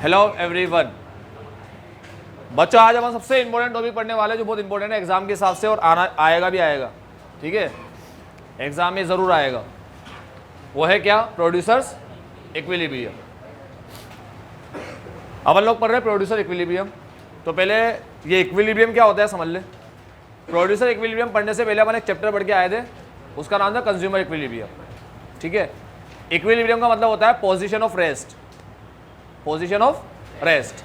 Hello everyone. बच्चों आज हम सबसे इंपॉर्टेंट टॉपिक पढ़ने वाले हैं जो बहुत इंपॉर्टेंट है एग्जाम के हिसाब से और आएगा भी आएगा। ठीक है, एग्जाम में ज़रूर आएगा। वो है क्या? Producers equilibrium. अपन लोग पढ़ रहे हैं प्रोड्यूसर इक्विलिब्रियम। तो पहले ये इक्विलिब्रियम क्या होता है समझ ले। प्रोड्यूसर इक्विलिब्रियम पढ़ने से पहले अपन एक चैप्टर पढ़ के आए थे, उसका नाम था कंज्यूमर इक्विलिब्रियम। ठीक है, इक्विलिब्रियम का मतलब होता है position of rest. Position of rest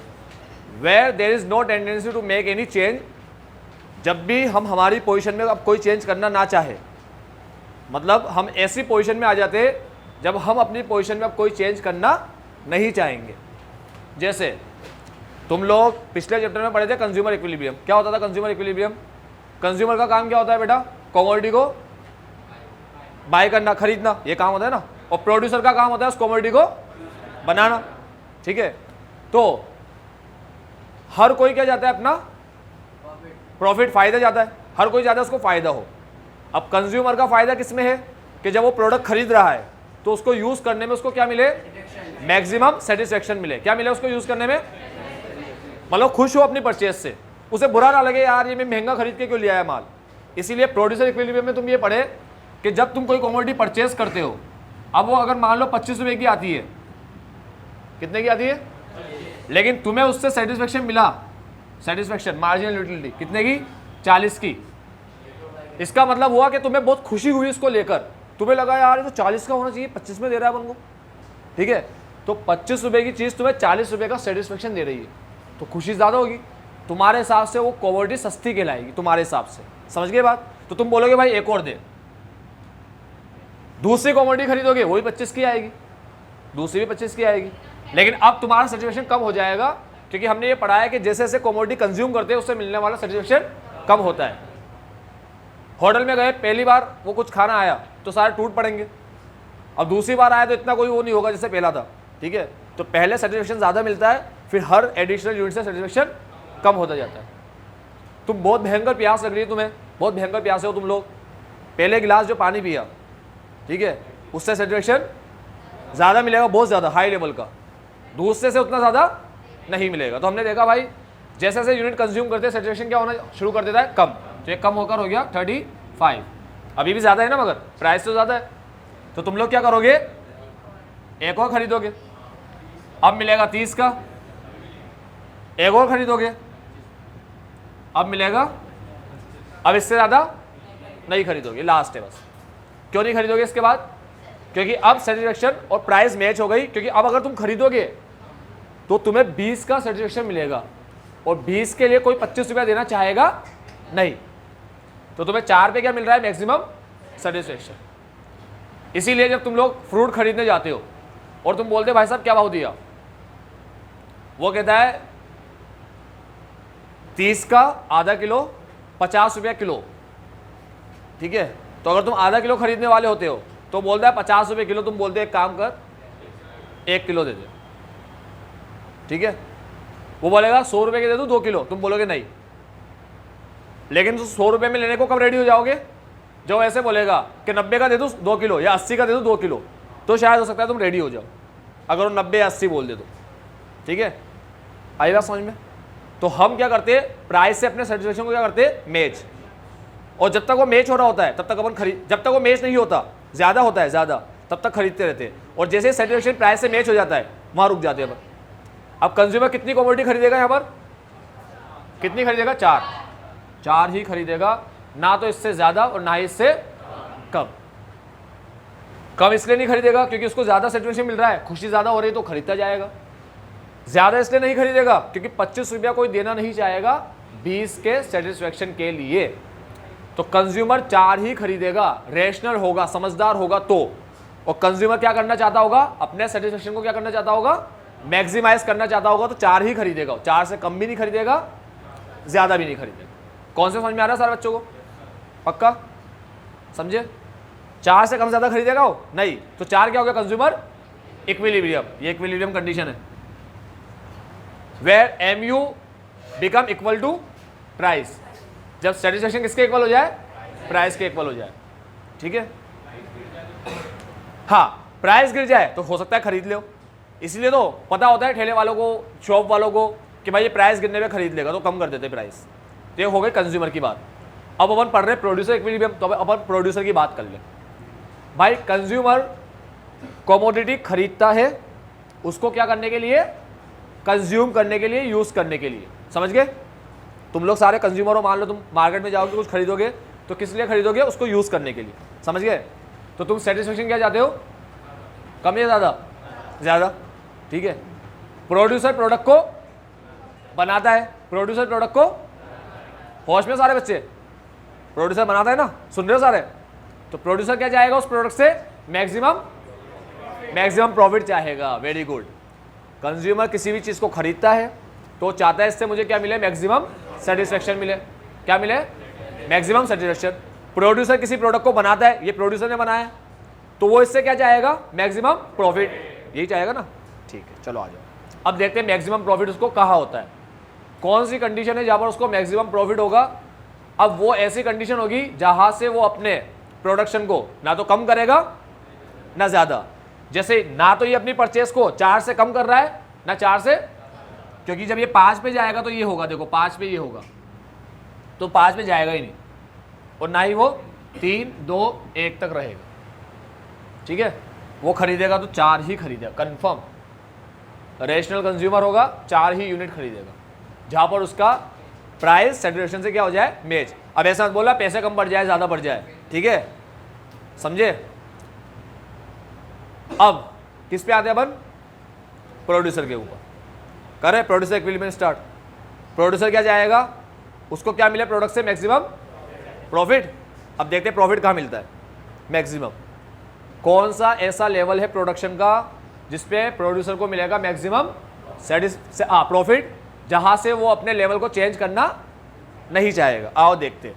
where there is no tendency to make any change. जब भी हम हमारी पोजीशन में अब कोई चेंज करना ना चाहे, मतलब हम ऐसी पोजीशन में आ जाते हैं जब हम अपनी पोजीशन में अब कोई चेंज करना नहीं चाहेंगे। जैसे तुम लोग पिछले चैप्टर में पढ़े थे कंज्यूमर इक्विलिब्रियम। क्या होता था कंज्यूमर इक्विलिब्रियम? कंज्यूमर का काम क्या होता है बेटा? कमोडिटी को बाय करना, खरीदना, ये काम होता है ना। और प्रोड्यूसर का काम होता है उस कमोडिटी को बनाना। ठीक है, तो हर कोई क्या जाता है? अपना प्रॉफिट, फायदा जाता है। हर कोई चाहता है उसको फायदा हो। अब कंज्यूमर का फायदा किसमें है कि जब वो प्रोडक्ट खरीद रहा है तो उसको यूज करने में उसको क्या मिले? मैक्सिमम सेटिस्फेक्शन मिले। क्या मिले उसको यूज करने में? मतलब खुश हो अपनी परचेज से, उसे बुरा ना लगे यार ये मैं महंगा खरीद के क्यों लिया है माल। इसीलिए प्रोड्यूसर इक्विलिब्रियम में तुम ये पढ़े कि जब तुम कोई कमोडिटी परचेज करते हो, अब वो अगर मान लो 25 रुपए की आती है, कितने की आती है, लेकिन तुम्हें उससे सेटिस्फेक्शन मिला, सेटिस्फेक्शन मार्जिनल यूटिलिटी कितने की? 40 की। इसका मतलब हुआ कि तुम्हें बहुत खुशी हुई इसको लेकर, तुम्हें लगा यार ये तो 40 का होना चाहिए, 25 में दे रहा है अपन को। ठीक है, तो 25 रुपए की चीज़ तुम्हें 40 रुपए का सेटिस्फेक्शन दे रही है, तो खुशी ज़्यादा होगी। तुम्हारे हिसाब से वो कमोडिटी सस्ती कहलाएगी तुम्हारे हिसाब से। समझ गए बात? तो तुम बोलोगे भाई एक और दे। दूसरी कमोडिटी खरीदोगे वही 25 की आएगी, दूसरी भी 25 की आएगी, लेकिन अब तुम्हारा सेटिस्फेक्शन कम हो जाएगा क्योंकि हमने ये पढ़ा है कि जैसे जैसे कमोडिटी कंज्यूम करते हैं उससे मिलने वाला सेटिस्फेक्शन कम होता है। होटल में गए, पहली बार वो कुछ खाना आया तो सारे टूट पड़ेंगे, अब दूसरी बार आया तो इतना कोई वो नहीं होगा जैसे पहला था। ठीक है, तो पहले सेटिस्फेक्शन ज़्यादा मिलता है, फिर हर एडिशनल यूनिट से सेटिस्फेक्शन कम होता जाता है। तुम बहुत भयंकर प्यास लग रही है, तुम्हें बहुत भयंकर प्यास हो तुम लोग, पहले गिलास जो पानी पिया, ठीक है, उससे सेटिस्फेक्शन ज़्यादा मिलेगा, बहुत ज़्यादा हाई लेवल का। दूसरे से उतना ज़्यादा नहीं मिलेगा। तो हमने देखा भाई जैसे जैसे यूनिट कंज्यूम करते हैं सेचुरेशन क्या होना शुरू कर देता है? कम। तो ये कम होकर हो गया 35। अभी भी ज़्यादा है ना, मगर प्राइस तो ज़्यादा है। तो तुम लोग क्या करोगे? एक और खरीदोगे, अब मिलेगा 30 का। एक और खरीदोगे, अब मिलेगा, अब इससे ज़्यादा नहीं खरीदोगे, लास्ट है बस। क्यों नहीं खरीदोगे इसके बाद? क्योंकि अब सेटिस्फेक्शन और प्राइस मैच हो गई। क्योंकि अब अगर तुम खरीदोगे तो तुम्हें 20 का सेटिस्फेक्शन मिलेगा और 20 के लिए कोई 25 रुपया देना चाहेगा नहीं, तो तुम्हें 4 पे क्या मिल रहा है? Maximum satisfaction. इसीलिए जब तुम लोग फ्रूट खरीदने जाते हो और तुम बोलते हो भाई साहब क्या भाव दिया, वो कहता है 30 का आधा किलो 50 रुपया किलो। ठीक है, तो अगर तुम आधा किलो खरीदने वाले होते हो तो बोलता है 50 रुपये किलो। तुम बोलते एक काम कर 1 किलो दे दे। ठीक है, वो बोलेगा 100 रुपये के दे दूँ 2 किलो, तुम बोलोगे नहीं। लेकिन तुम 100 रुपये में लेने को कब रेडी हो जाओगे? जो ऐसे बोलेगा कि 90 का दे दूँ 2 किलो या 80 का दे दूँ 2 किलो, तो शायद हो सकता है तुम रेडी हो जाओ, अगर वो 90 या 80 बोल दे तो। ठीक है, आई बात समझ में? तो हम क्या करते हैं? प्राइस से अपने सेटिस्फेक्शन को क्या करते हैं? मैच। और जब तक वो मैच हो रहा होता है तब तक अपन खरीद, जब तक वो मैच नहीं होता, ज़्यादा होता है ज़्यादा, तब तक खरीदते रहते हैं। और जैसे सेटिस्फेक्शन प्राइस से मैच हो जाता है वहाँ रुक जाते हैं अपन। अब कंज्यूमर कितनी कमोडिटी खरीदेगा? यहाँ पर कितनी खरीदेगा? 4 ही खरीदेगा, ना तो इससे ज़्यादा और ना ही इससे कम। कम इसलिए नहीं खरीदेगा क्योंकि उसको ज़्यादा सेटिस्फेक्शन मिल रहा है, खुशी ज़्यादा हो रही है तो खरीदता जाएगा। ज़्यादा इसलिए नहीं खरीदेगा क्योंकि 25 रुपया कोई देना नहीं चाहेगा 20 के सेटिस्फेक्शन के लिए। तो कंज्यूमर 4 ही खरीदेगा, रेशनल होगा, समझदार होगा तो। और कंज्यूमर क्या करना चाहता होगा? अपने सेटिस्फेक्शन को क्या करना चाहता होगा? मैक्सिमाइज करना चाहता होगा, तो 4 ही खरीदेगा। 4 से कम भी नहीं खरीदेगा, ज़्यादा भी नहीं खरीदेगा। कौन से समझ में आ रहा है सारे बच्चों को? पक्का समझे? 4 से कम ज़्यादा खरीदेगा वो नहीं, तो 4 क्या हो गया? Consumer equilibrium. ये इक्विलिब्रियम कंडीशन है where MU become equal to price. जब सेटिस्फेक्शन किसके इक्वल हो जाए? प्राइस के इक्वल हो जाए। ठीक है, हाँ प्राइस गिर जाए तो हो सकता है खरीद लो, इसलिए तो पता होता है ठेले वालों को, शॉप वालों को कि भाई ये प्राइस गिरने पे खरीद लेगा, तो कम कर देते प्राइस। तो ये हो गई कंज्यूमर की बात। अब अपन पढ़ रहे प्रोड्यूसर इक्विलिब्रियम, तो अपन प्रोड्यूसर की बात कर ले। भाई कंज्यूमर कमोडिटी खरीदता है, उसको क्या करने के लिए, कंज्यूम करने के लिए, यूज करने के लिए। समझ गए? तुम लोग सारे कंज्यूमर हो, मान लो तुम मार्केट में जाओगे कुछ खरीदोगे तो किस लिए खरीदोगे, उसको यूज करने के लिए। समझ गए? तो तुम सेटिस्फेक्शन क्या चाहते हो, कम या ज़्यादा? ज़्यादा। ठीक है। प्रोड्यूसर प्रोडक्ट को बनाता है, प्रोड्यूसर प्रोडक्ट को, होश में सारे बच्चे, प्रोड्यूसर बनाता है ना, सुन रहे हो सारे? तो प्रोड्यूसर क्या चाहेगा उस प्रोडक्ट से, मैक्सिमम प्रॉफिट चाहेगा। Very good. कंज्यूमर किसी भी चीज़ को खरीदता है तो चाहता है इससे मुझे क्या मिले, मैक्सिमम सेटिस्फेक्शन मिले। क्या मिले? Maximum satisfaction. प्रोड्यूसर किसी प्रोडक्ट को बनाता है, ये प्रोड्यूसर ने बनाया, तो वो इससे क्या चाहेगा, मैक्सिमम प्रॉफिट, यही चाहेगा ना। ठीक है, चलो आ जाओ। अब देखते हैं मैक्सिमम प्रॉफिट उसको कहाँ होता है, कौन सी कंडीशन है जहाँ पर उसको मैक्सिमम प्रॉफिट होगा। अब वो ऐसी कंडीशन होगी जहाँ से वो अपने प्रोडक्शन को ना तो कम करेगा ना ज़्यादा। जैसे ना तो ये अपनी परचेस को 4 से कम कर रहा है ना 4 से, क्योंकि जब ये 5 पे जाएगा तो ये होगा, देखो 5 पे ये होगा, तो 5 पे जाएगा ही नहीं, और ना ही वो 3, 2, 1 तक रहेगा। ठीक है, वो खरीदेगा तो 4 ही खरीदेगा, कंफर्म। रेशनल कंज्यूमर होगा, 4 ही यूनिट खरीदेगा, जहाँ पर उसका प्राइस सेचुरेशन से क्या हो जाए, मैच। अब ऐसा मत बोला पैसे कम बढ़ जाए, ज़्यादा बढ़ जाए। ठीक है, समझे? अब किस पे आते हैं अपन, प्रोड्यूसर के ऊपर। करें प्रोड्यूसर इक्विलिब्रियम स्टार्ट। प्रोड्यूसर क्या चाहेगा, उसको क्या मिले प्रोडक्ट से, मैक्सिमम प्रॉफिट। अब देखते हैं प्रॉफिट कहाँ मिलता है, मैक्सिमम। कौन सा ऐसा लेवल है प्रोडक्शन का जिसपे प्रोड्यूसर को मिलेगा मैक्सिमम प्रॉफिट, जहां से वो अपने लेवल को चेंज करना नहीं चाहेगा। आओ देखते,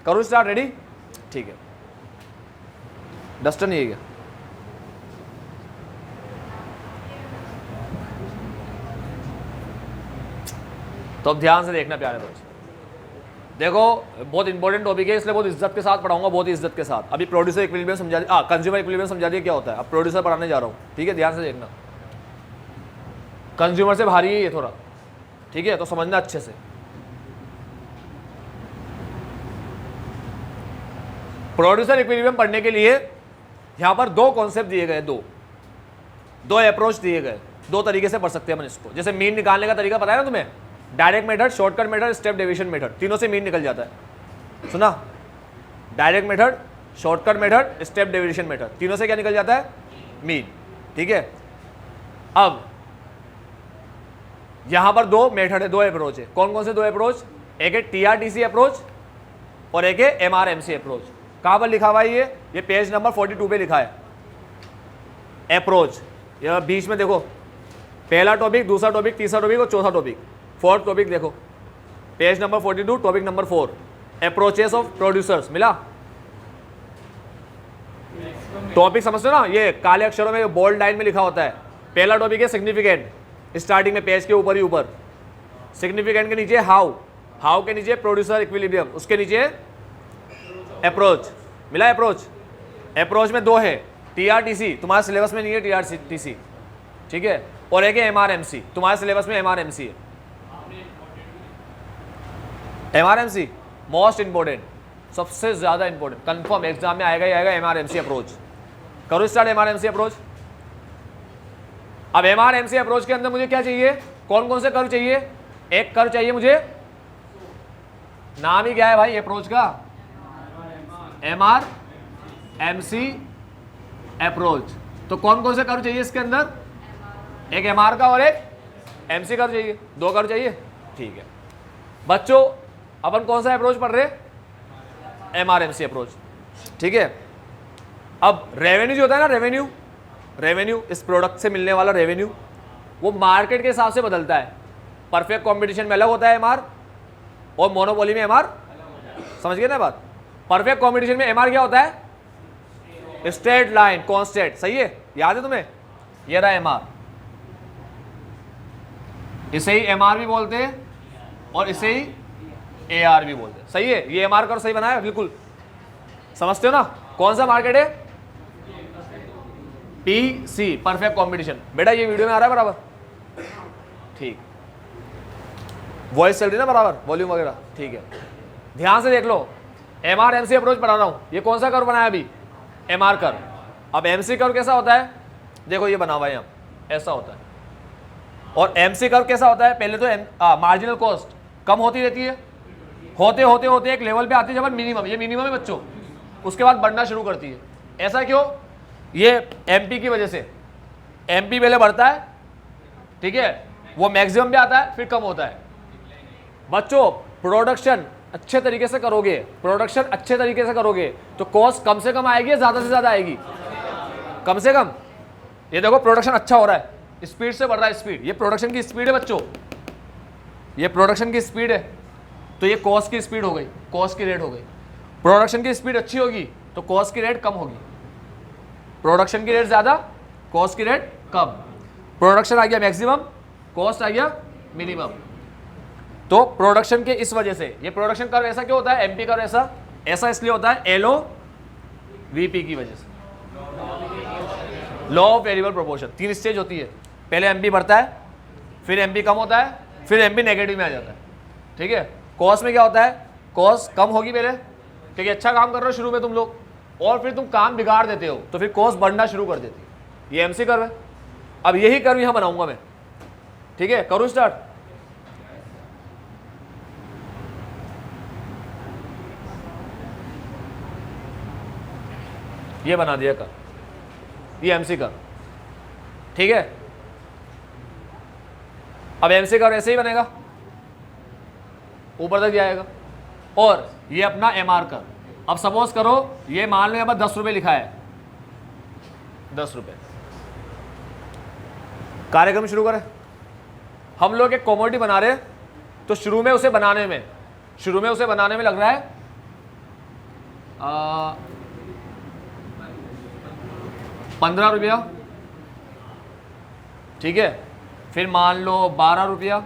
करो स्टार्ट। रेडी? ठीक है, डस्टर नहीं है क्या? तो अब ध्यान से देखना प्यारे बच्चे, देखो बहुत इंपॉर्टेंट टॉपिक है, इसलिए बहुत इज्जत के साथ पढ़ाऊंगा, बहुत ही इज्जत के साथ। अभी प्रोड्यूसर इक्विलिब्रियम समझा दिया, कंज्यूमर इक्विलिब्रियम समझा दिया क्या होता है, अब प्रोड्यूसर पढ़ाने जा रहा हूँ। ठीक है, ध्यान से देखना, कंज्यूमर से भारी है ये थोड़ा। ठीक है, तो समझना अच्छे से। प्रोड्यूसर इक्विलिब्रियम पढ़ने के लिए यहां पर 2 कॉन्सेप्ट दिए गए, दो अप्रोच दिए गए, 2 तरीके से पढ़ सकते हैं अपन इसको। जैसे मीन निकालने का तरीका पता है ना तुम्हें, direct method, shortcut method, step deviation method, तीनों से मीन निकल जाता है। सुना? Direct method, shortcut method, step deviation method, तीनों से क्या निकल जाता है, मीन। ठीक है, अब यहां पर 2 मेथड है, 2 अप्रोच है। कौन कौन से 2 अप्रोच? एक है TRTC अप्रोच और एक है MRMC अप्रोच। कहां पर लिखा हुआ है ये पेज नंबर 42 पे लिखा है अप्रोच। ये बीच में देखो, पहला टॉपिक, दूसरा टॉपिक, तीसरा टॉपिक और चौथा टॉपिक, 4th टॉपिक देखो, page number 42, topic number 4, approaches of producers. मिला? टॉपिक समझते हो ना, ये काले अक्षरों में बोल्ड लाइन में लिखा होता है। पहला टॉपिक है सिग्निफिकेंट, स्टार्टिंग में पेज के ऊपर ही ऊपर। सिग्निफिकेंट के नीचे हाउ के नीचे प्रोड्यूसर इक्विलिब्रियम, उसके नीचे अप्रोच। मिला? अप्रोच में 2 है, TRTC, तुम्हारे सिलेबस में नहीं है TRTC, ठीक है, और एक है MRMC, तुम्हारे सिलेबस में MRMC है। MRMC मोस्ट इंपोर्टेंट, सबसे ज्यादा इंपोर्टेंट, कंफर्म एग्जाम में आएगा ही आएगा MRMC अप्रोच। करो स्टार्ट MRMC अप्रोच। अब MRMC अप्रोच के अंदर मुझे क्या चाहिए, कौन कौन से कर्व चाहिए? एक कर्व चाहिए मुझे, नाम ही क्या है भाई अप्रोच का, MRMC अप्रोच। तो कौन कौन से कर्व चाहिए इसके अंदर? एक MR का और एक MC कर्व चाहिए, 2 कर्व चाहिए। ठीक है बच्चों, अपन कौन सा अप्रोच पढ़ रहे? MRMC approach. ठीक है, अब रेवेन्यू जो होता है ना, रेवेन्यू इस प्रोडक्ट से मिलने वाला रेवेन्यू, वो मार्केट के हिसाब से बदलता है। परफेक्ट कंपटीशन में अलग होता है MR, और मोनोपोली में MR। समझ गए ना बात? परफेक्ट कंपटीशन में MR क्या होता है? Straight line constant. सही है, याद है तुम्हें? ये रहा MR, इसे ही MR भी बोलते हैं और इसे ही AR भी बोलते हैं। सही है, ये MR कर्व सही बनाया बिल्कुल, समझते हो ना? कौन सा मार्केट है? PC perfect competition. बेटा ये वीडियो में आ रहा है बराबर? ठीक, वॉइस चल रही है ना बराबर, वॉल्यूम वगैरह? ठीक है, ध्यान से देख लो। MR MC अप्रोच पढ़ा रहा हूँ। ये कौन सा कर्व बनाया अभी? MR curve. अब MC कर्व कैसा होता है? देखो ये बना हुआ है यहाँ, ऐसा होता है। और MC कर्व कैसा होता है? पहले तो मार्जिनल कॉस्ट कम होती रहती है, होते होते होते एक लेवल पे आती है जब मिनिमम, ये मिनिमम है बच्चों, उसके बाद बढ़ना शुरू करती है। ऐसा क्यों? ये MP की वजह से। MP पहले बढ़ता है, ठीक है, वो मैक्सिमम पे आता है, फिर कम होता है। बच्चों प्रोडक्शन अच्छे तरीके से करोगे, प्रोडक्शन अच्छे तरीके से करोगे तो कॉस्ट कम से कम आएगी या ज़्यादा से ज़्यादा आएगी? कम से कम। ये देखो प्रोडक्शन अच्छा हो रहा है, स्पीड से बढ़ रहा है स्पीड, ये प्रोडक्शन की स्पीड है बच्चों, ये प्रोडक्शन की स्पीड है, तो ये कॉस्ट की स्पीड हो गई, कॉस्ट की रेट हो गई। प्रोडक्शन की स्पीड अच्छी होगी तो कॉस्ट की रेट कम होगी, प्रोडक्शन की रेट ज़्यादा, कॉस्ट की रेट कम। प्रोडक्शन आ गया मैक्सिमम, कॉस्ट आ गया मिनिमम। तो प्रोडक्शन के इस वजह से ये प्रोडक्शन कर्व ऐसा क्यों होता है? MP कर्व ऐसा ऐसा इसलिए होता है LOVP की वजह से, law of variable proportion. 3 stage होती है, पहले MP बढ़ता है, फिर MP कम होता है, फिर MP नेगेटिव में आ जाता है। ठीक है, कॉस्ट में क्या होता है? कॉस्ट कम होगी पहले, क्योंकि अच्छा काम कर रहे हो शुरू में तुम लोग, और फिर तुम काम बिगाड़ देते हो तो फिर कॉस्ट बढ़ना शुरू कर देती है। ये MC कर्व है। अब यही कर्व यहाँ बनाऊंगा मैं, ठीक है, करूँ स्टार्ट? ये बना दिया कर्व, ये MC कर्व, ठीक है। अब MC कर्व ऐसे ही बनेगा, ऊपर तक जाएगा। और ये अपना MR कर्व। अब सपोज करो ये मान लो यहाँ पर 10 रुपये लिखा है, 10 रुपये। कार्यक्रम शुरू करें। हम लोग एक कॉमोडिटी बना रहे हैं, तो शुरू में उसे बनाने में लग रहा है 15 रुपया, ठीक है, फिर मान लो 12 रुपया,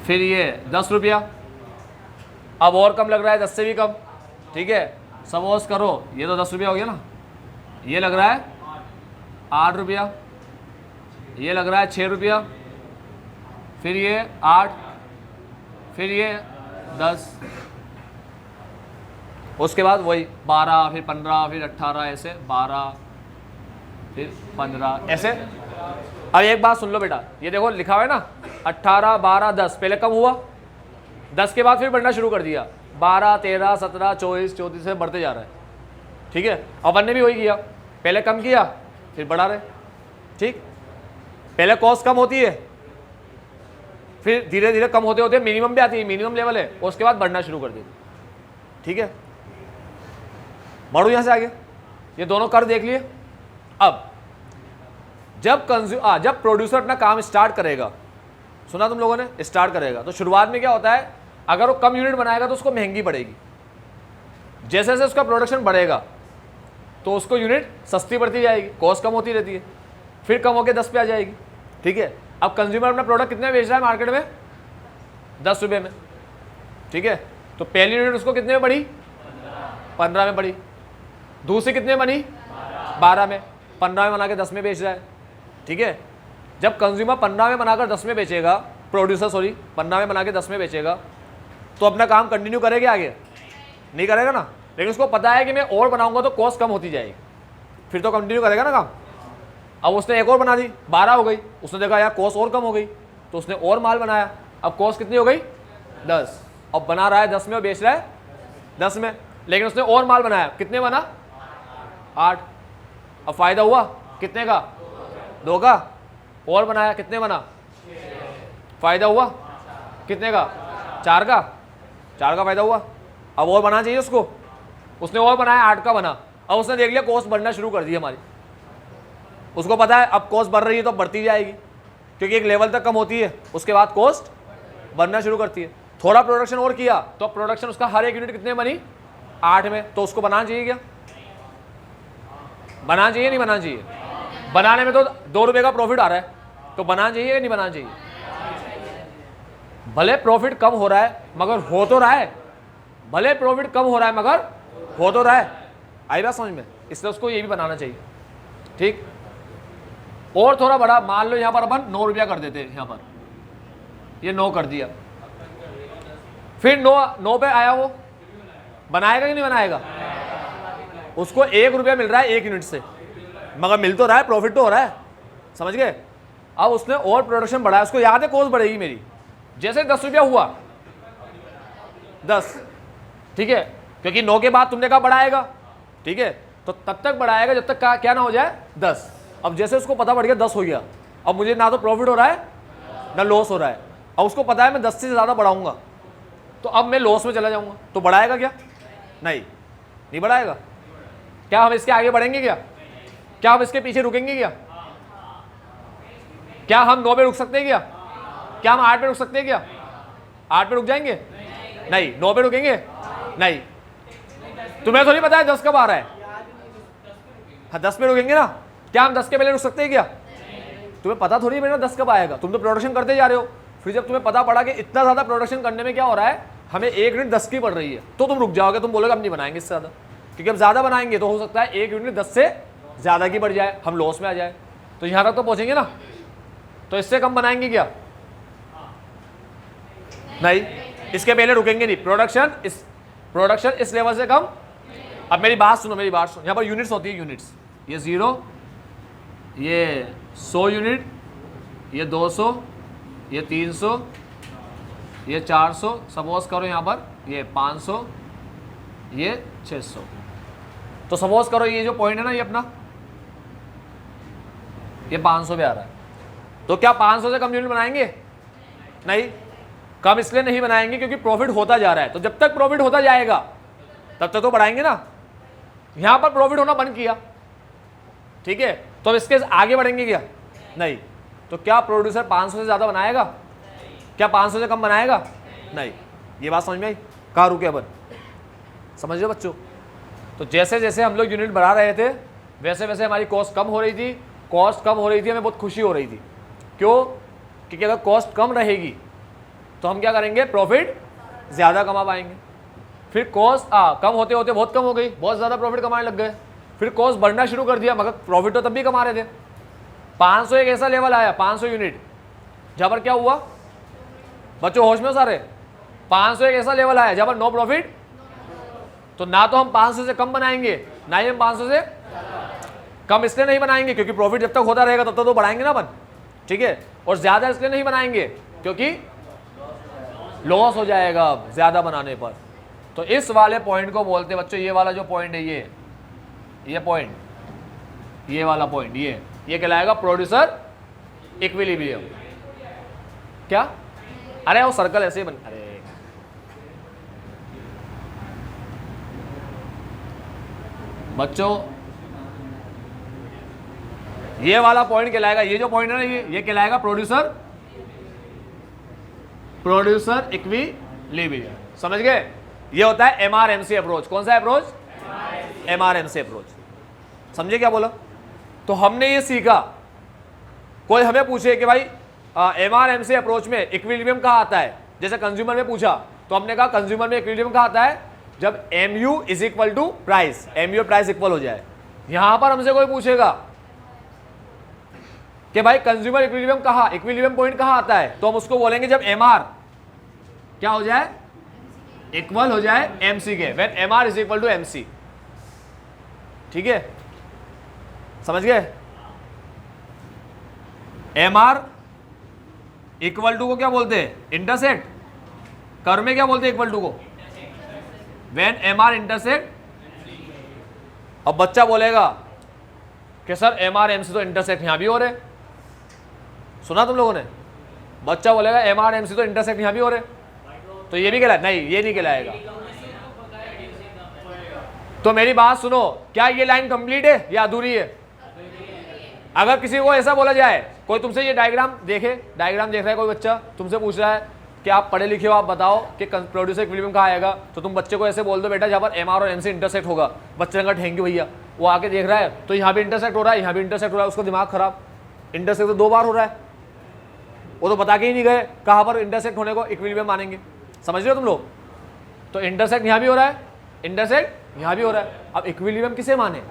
फिर ये 10 रुपया। अब और कम लग रहा है, 10 से भी कम, ठीक है। सपोज करो ये तो 10 रुपया हो गया ना, ये लग रहा है 8 रुपया, ये लग रहा है 6 रुपया, फिर ये 8, फिर ये 10, उसके बाद वही 12, फिर 15, फिर 18, ऐसे 12, फिर 15, ऐसे। अब एक बात सुन लो बेटा, ये देखो लिखा हुआ है ना 18, 12, 10, पहले कम हुआ, 10 के बाद फिर बढ़ना शुरू कर दिया, 12, 13, 17, 24, 34 से बढ़ते जा रहा है, ठीक है। अपन ने भी वही किया, पहले कम किया फिर बढ़ा रहे, ठीक। पहले कॉस्ट कम होती है, फिर धीरे धीरे कम होते होते मिनिमम पे आती है, मिनिमम लेवल है, और उसके बाद बढ़ना शुरू कर देती, ठीक है। बढ़ो यहां से आगे, ये दोनों कर देख लिए। अब जब प्रोड्यूसर अपना काम स्टार्ट करेगा, सुना तुम लोगों ने, स्टार्ट करेगा, तो शुरुआत में क्या होता है, अगर वो कम यूनिट बनाएगा तो उसको महंगी पड़ेगी। जैसे जैसे उसका प्रोडक्शन बढ़ेगा तो उसको यूनिट सस्ती पड़ती जाएगी, कॉस्ट कम होती रहती है, फिर कम होकर 10 पे आ जाएगी, ठीक है। अब कंज्यूमर अपना प्रोडक्ट कितने में बेच रहा है मार्केट में? 10 रुपये में, ठीक है। तो पहली यूनिट उसको कितने में पड़ी? 15 में पड़ी। दूसरी कितने में बनी? 12 में। 15 में बना के 10 में बेच रहा है, ठीक है। जब कंज्यूमर 15 में बनाकर 10 में बेचेगा, प्रोड्यूसर 15 में बना के 10 में बेचेगा, तो अपना काम कंटिन्यू करेगा आगे? नहीं करेगा ना। लेकिन उसको पता है कि मैं और बनाऊंगा तो कॉस्ट कम होती जाएगी, फिर तो कंटिन्यू करेगा ना काम। अब उसने एक और बना दी, 12 हो गई, उसने देखा यार कॉस्ट और कम हो गई, तो उसने और माल बनाया, अब कॉस्ट कितनी हो गई? 10। अब बना रहा है 10 में और बेच रहा है 10 में, लेकिन उसने और माल बनाया, कितने बना? 8। अब फायदा हुआ कितने का? 2 का। और बनाया, कितने बना? फायदा हुआ कितने का? 4 का। 4 का फायदा हुआ। अब और बनाना चाहिए उसको, उसने और बनाया, 8 का बना। अब उसने देख लिया कॉस्ट बढ़ना शुरू कर दी हमारी, उसको पता है अब कॉस्ट बढ़ रही है तो बढ़ती जाएगी, क्योंकि एक लेवल तक कम होती है, उसके बाद कॉस्ट बढ़ना शुरू करती है। थोड़ा प्रोडक्शन और किया तो प्रोडक्शन उसका हर एक यूनिट कितने बनी? 8 में। तो उसको बनाना चाहिए क्या? बनाना चाहिए नहीं बनाना चाहिए? बनाने में तो 2 रुपये का प्रॉफिट आ रहा है, तो बनाना चाहिए या नहीं बनाना चाहिए? भले प्रॉफिट कम हो रहा है मगर हो तो रहा है, भले प्रॉफिट कम हो रहा है मगर हो तो रहा है। आई बात समझ में? इसलिए उसको ये भी बनाना चाहिए, ठीक। और थोड़ा बड़ा, मान लो यहाँ पर अपन 9 रुपया कर देते हैं, यहाँ पर ये 9 कर दिया, फिर 9 पे आया, वो बनाएगा कि नहीं बनाएगा? उसको 1 रुपया मिल रहा है 1 यूनिट से, मगर मिल तो रहा है, प्रॉफिट तो हो रहा है, समझ गए। अब उसने और प्रोडक्शन बढ़ाया, उसको याद है कॉस्ट बढ़ेगी मेरी, जैसे 10 रुपया हुआ 10, ठीक है, क्योंकि 9 के बाद तुमने कहा बढ़ाएगा, ठीक है, तो तब तक बढ़ाएगा जब तक क्या ना हो जाए 10। अब जैसे उसको पता पड़ गया 10 हो गया, अब मुझे ना तो प्रॉफिट हो रहा है ना लॉस हो रहा है, अब उसको पता है मैं 10 से ज़्यादा बढ़ाऊंगा तो अब मैं लॉस में चला जाऊंगा, तो बढ़ाएगा क्या? नहीं बढ़ाएगा। क्या हम इसके आगे बढ़ेंगे क्या हम इसके पीछे रुकेंगे क्या हम 9 पे रुक सकते हैं क्या हम 8 पे रुक सकते हैं 8 पे रुक जाएंगे? नहीं। 9 पे रुकेंगे? नहीं। तुम्हें तो नहीं पता है 10 कब आ रहा है? हाँ 10 पे रुकेंगे ना। क्या हम 10 के पहले रुक सकते हैं क्या? तुम्हें पता थोड़ी है मेरा 10 कब आएगा, तुम तो प्रोडक्शन करते जा रहे हो। फिर जब तुम्हें पता पड़ा कि इतना ज़्यादा प्रोडक्शन करने में क्या हो रहा है, हमें 1 यूनिट 10 की पड़ रही है, तो तुम रुक जाओगे, तुम बोलोगे हम नहीं बनाएंगे इससे ज़्यादा, क्योंकि अब ज़्यादा बनाएंगे तो हो सकता है 1 यूनिट 10 से ज़्यादा की बढ़ जाए, हम लॉस में आ जाए, तो यहाँ तक तो पहुँचेंगे ना। तो इससे कम बनाएंगे क्या? नहीं, इसके पहले रुकेंगे नहीं। प्रोडक्शन इस लेवल से कम। अब मेरी बात सुनो, यहाँ पर यूनिट्स होती है, यूनिट्स, ये 0, ये 100 यूनिट, ये 200, ये 300, ये 400, सपोज करो यहाँ पर ये 500, ये 600। तो सपोज करो ये जो पॉइंट है ना, ये अपना ये 500 पे आ रहा है, तो क्या 500 से कम यूनिट बनाएंगे? नहीं, कम इसलिए नहीं बनाएंगे क्योंकि प्रॉफिट होता जा रहा है, तो जब तक प्रॉफिट होता जाएगा तब तक तो बढ़ाएंगे ना। यहां पर प्रॉफिट होना बंद किया, ठीक है, तो अब इसके आगे बढ़ेंगे क्या? नहीं। तो क्या प्रोड्यूसर 500 से ज्यादा बनाएगा? क्या 500 से कम बनाएगा? नहीं। ये बात समझ में आई? कहाँ रुके अपन? समझ रहे बच्चों? तो जैसे जैसे हम लोग यूनिट बढ़ा रहे थे वैसे वैसे हमारी कॉस्ट कम हो रही थी, हमें बहुत खुशी हो रही थी। क्यों? क्योंकि अगर कॉस्ट कम रहेगी तो हम क्या करेंगे? प्रॉफिट ज़्यादा कमा पाएंगे। फिर कॉस्ट कम होते होते बहुत कम हो गई, बहुत ज़्यादा प्रॉफिट कमाने लग गए, फिर कॉस्ट बढ़ना शुरू कर दिया, मगर प्रॉफिट तो तब भी कमा रहे थे। 500 एक ऐसा लेवल आया, 500 यूनिट, जहाँ पर क्या हुआ बच्चों, होश में सारे? 500 एक ऐसा लेवल आया जहाँ पर नो प्रॉफिट, तो ना तो हम 500 से कम बनाएंगे, ना ही हम 500 से कम इसलिए नहीं बनाएंगे क्योंकि प्रॉफिट जब तक होता रहेगा तब तक तो बढ़ाएंगे ना अपन, ठीक है। और ज़्यादा इसलिए नहीं बनाएंगे क्योंकि लॉस हो जाएगा ज़्यादा बनाने पर। तो इस वाले पॉइंट को बोलते हैं बच्चों, ये वाला जो पॉइंट है, ये पॉइंट, ये वाला पॉइंट, ये कहलाएगा प्रोड्यूसर इक्विलिब्रियम। क्या? अरे वो सर्कल ऐसे ही बन, अरे बच्चों ये वाला पॉइंट कहलाएगा, ये जो पॉइंट है ना, ये कहलाएगा प्रोड्यूसर इक्विलिब्रियम। समझ गए? ये होता है MRMC अप्रोच। कौन सा अप्रोच? MRMC approach. समझे क्या बोला? तो हमने ये सीखा, कोई हमें पूछे कि भाई MRMC अप्रोच में इक्विलिब्रियम कहाँ आता है, जैसे कंज्यूमर में पूछा तो हमने कहा कंज्यूमर में इक्विलिब्रियम कहाँ आता है? जब MU is equal to price, MU और प्राइस इक्वल हो जाए। यहां पर हमसे कोई पूछेगा कि भाई कंज्यूमर इक्विलिब्रियम पॉइंट कहाँ आता है, तो हम उसको बोलेंगे जब MR क्या हो जाए? इक्वल हो जाए MC के, when MR is equal to MC। ठीक है, समझ गए? MR इक्वल टू को क्या बोलते हैं? इंटरसेक्ट। कर्व में क्या बोलते हैं इक्वल टू को? When MR intersect. अब बच्चा बोलेगा कि सर MR MC तो इंटरसेक्ट यहां भी हो रहे, सुना तुम लोगों ने? बच्चा बोलेगा MR MC तो इंटरसेक्ट यहां भी हो रहे, तो ये भी कहलाए? नहीं, ये नहीं कहलाएगा। तो मेरी बात सुनो, क्या ये लाइन कंप्लीट है या अधूरी है? अगर किसी को ऐसा बोला जाए, कोई तुमसे ये डायग्राम देख रहा है कोई बच्चा, तुमसे पूछ रहा है कि आप पढ़े लिखे हो, आप बताओ कि प्रोड्यूसर इक्विलिब्रियम कहाँ आएगा, तो तुम बच्चे को ऐसे बोल दो बेटा जहाँ पर MR और MC इंटरसेक्ट होगा। बच्चे का ठेंगे भैया, वो आके देख रहा है तो यहाँ भी इंटरसेक्ट हो रहा है, यहाँ भी इंटरसेक्ट हो रहा है, उसका दिमाग खराब। इंटरसेक्ट तो 2 बार हो रहा है, वो तो बता के ही नहीं गए कहाँ पर इंटरसेक्ट होने को इक्विलिब्रियम मानेंगे। समझ रहे हो तुम लोग? तो इंटरसेक्ट यहाँ भी हो रहा है, इंटरसेक्ट यहाँ भी हो रहा है। अब इक्विलिब्रियम किसे माने?